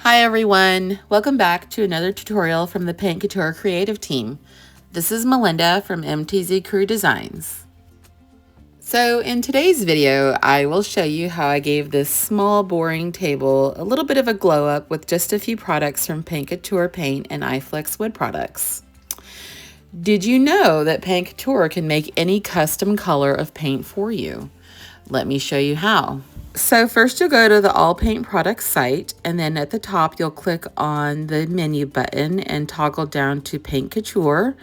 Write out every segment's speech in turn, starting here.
Hi everyone, welcome back to another tutorial from the Paint Couture creative team. This is Melinda from MTZ Crew Designs. So in today's video, I will show you how I gave this small boring table a little bit of a glow up with just a few products from Paint Couture Paint and iFlex Wood Products. Did you know that Paint Couture can make any custom color of paint for you? Let me show you how. So first you'll go to the All Paint Products site, and then at the top you'll click on the menu button and toggle down to Paint Couture,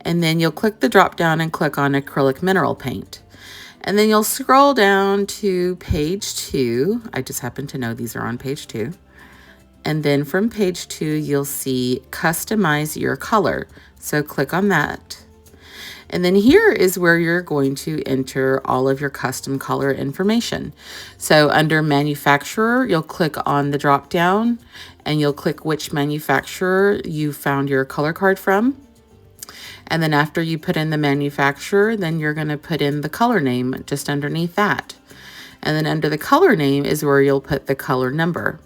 and then you'll click the drop down and click on Acrylic Mineral Paint. And then you'll scroll down to page 2. I just happen to know these are on page 2. And then from page 2 you'll see Customize Your Color. So click on that. And then here is where you're going to enter all of your custom color information. So under manufacturer, you'll click on the drop down and you'll click which manufacturer you found your color card from. And then after you put in the manufacturer, then you're going to put in the color name just underneath that. And then under the color name is where you'll put the color number.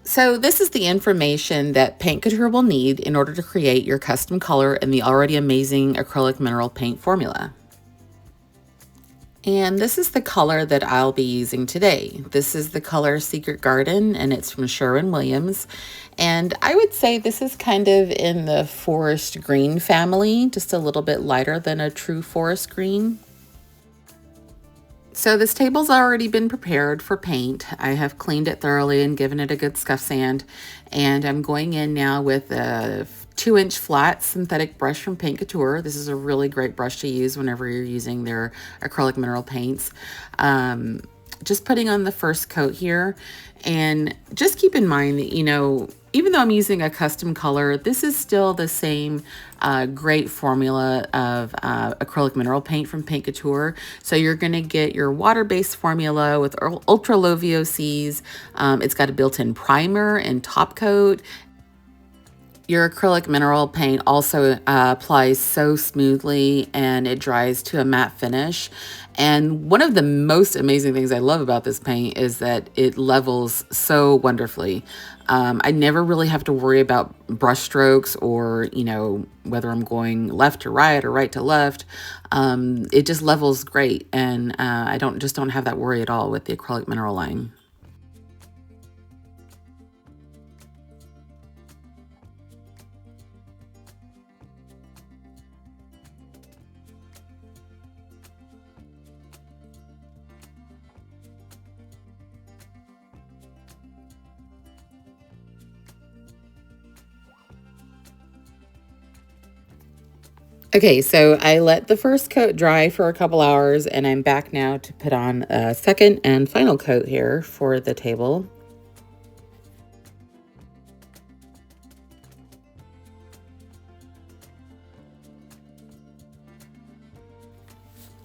So this is the information that Paint Couture will need in order to create your custom color in the already amazing acrylic mineral paint formula. And this is the color that I'll be using today. This is the color Secret Garden, and it's from Sherwin-Williams. And I would say this is kind of in the forest green family, just a little bit lighter than a true forest green. So this table's already been prepared for paint. I have cleaned it thoroughly and given it a good scuff sand. And I'm going in now with a 2-inch flat synthetic brush from Paint Couture. This is a really great brush to use whenever you're using their acrylic mineral paints. Just putting on the first coat here, and just keep in mind that, even though I'm using a custom color, this is still the same great formula of acrylic mineral paint from Paint Couture. So you're going to get your water-based formula with ultra low VOCs. It's got a built-in primer and top coat. Your acrylic mineral paint also applies so smoothly and it dries to a matte finish. And one of the most amazing things I love about this paint is that it levels so wonderfully. I never really have to worry about brush strokes or, whether I'm going left to right or right to left. It just levels great, and I don't have that worry at all with the acrylic mineral line. Okay, so I let the first coat dry for a couple hours, and I'm back now to put on a second and final coat here for the table.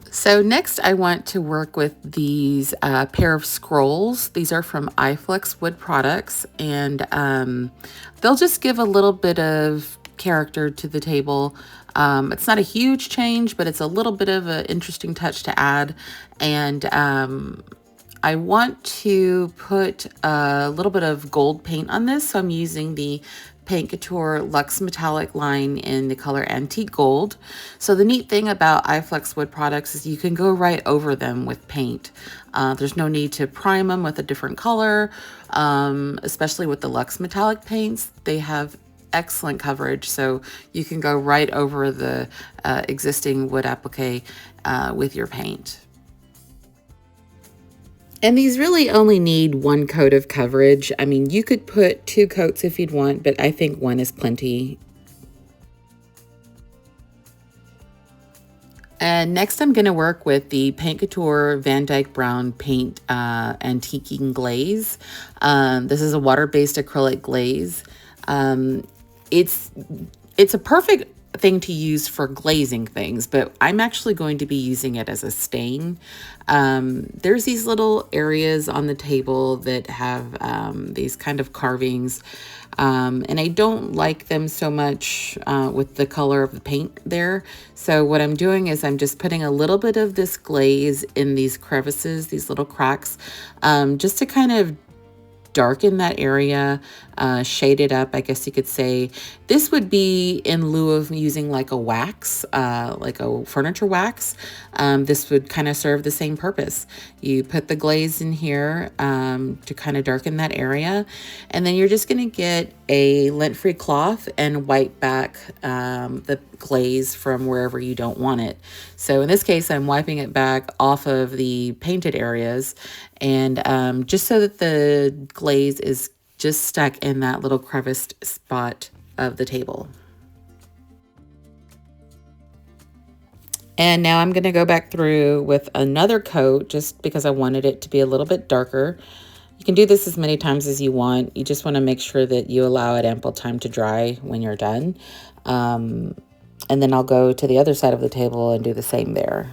So next I want to work with these pair of scrolls. These are from iFlex Wood Products, and they'll just give a little bit of character to the table. It's not a huge change, but it's a little bit of an interesting touch to add. And I want to put a little bit of gold paint on this, so I'm using the Paint Couture Luxe Metallic line in the color Antique Gold. So the neat thing about iFlex Wood Products is you can go right over them with paint. There's no need to prime them with a different color, especially with the Luxe Metallic paints. They have excellent coverage, so you can go right over the existing wood applique with your paint. And these really only need 1 coat of coverage. I mean, you could put 2 coats if you'd want, but I think 1 is plenty. And next I'm going to work with the Paint Couture Van Dyke Brown Paint Antiquing Glaze. This is a water-based acrylic glaze. It's a perfect thing to use for glazing things, but I'm actually going to be using it as a stain. There's these little areas on the table that have these kind of carvings, and I don't like them so much with the color of the paint there. So what I'm doing is I'm just putting a little bit of this glaze in these crevices, these little cracks, just to kind of darken that area, shade it up, I guess you could say. This would be in lieu of using like a wax, like a furniture wax. This would kind of serve the same purpose. You put the glaze in here to kind of darken that area, and then you're just going to get a lint-free cloth and wipe back the glaze from wherever you don't want it. So in this case, I'm wiping it back off of the painted areas, and just so that the glaze is just stuck in that little creviced spot of the table. And now I'm going to go back through with another coat just because I wanted it to be a little bit darker. You can do this as many times as you want. You just want to make sure that you allow it ample time to dry when you're done. And then I'll go to the other side of the table and do the same there.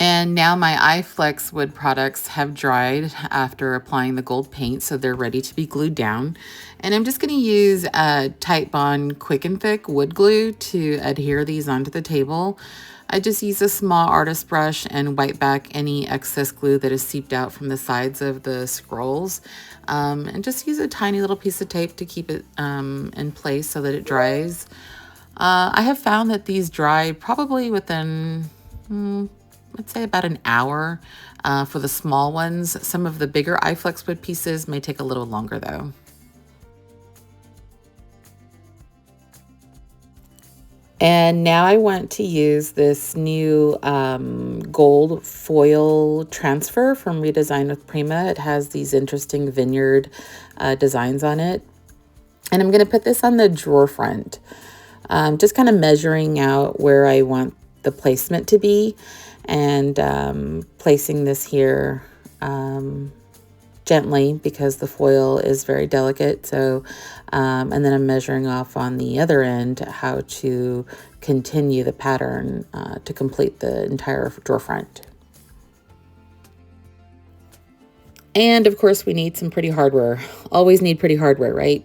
And now my iFlex wood products have dried after applying the gold paint, so they're ready to be glued down. And I'm just going to use a Titebond Quick and Thick wood glue to adhere these onto the table. I just use a small artist brush and wipe back any excess glue that has seeped out from the sides of the scrolls. And just use a tiny little piece of tape to keep it in place so that it dries. I have found that these dry probably within... I'd say about an hour for the small ones. Some of the bigger iFlex wood pieces may take a little longer though. And now I want to use this new gold foil transfer from Redesign with Prima. It has these interesting vineyard designs on it. And I'm going to put this on the drawer front. Just kind of measuring out where I want the placement to be, and placing this here gently because the foil is very delicate. So and then I'm measuring off on the other end how to continue the pattern to complete the entire drawer front. And of course we need some pretty hardware. Always need pretty hardware, right?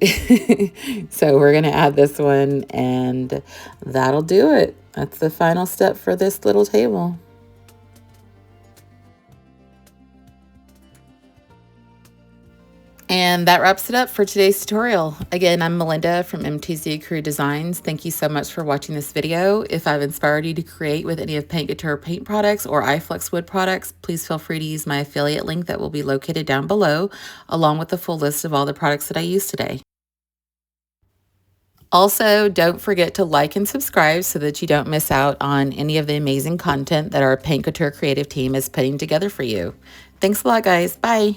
So we're gonna add this one and that'll do it. That's the final step for this little table. And that wraps it up for today's tutorial. Again, I'm Melinda from MTZ Crew Designs. Thank you so much for watching this video. If I've inspired you to create with any of Paint Couture paint products or iFlex wood products, please feel free to use my affiliate link that will be located down below, along with the full list of all the products that I used today. Also, don't forget to like and subscribe so that you don't miss out on any of the amazing content that our Paint Couture creative team is putting together for you. Thanks a lot, guys. Bye.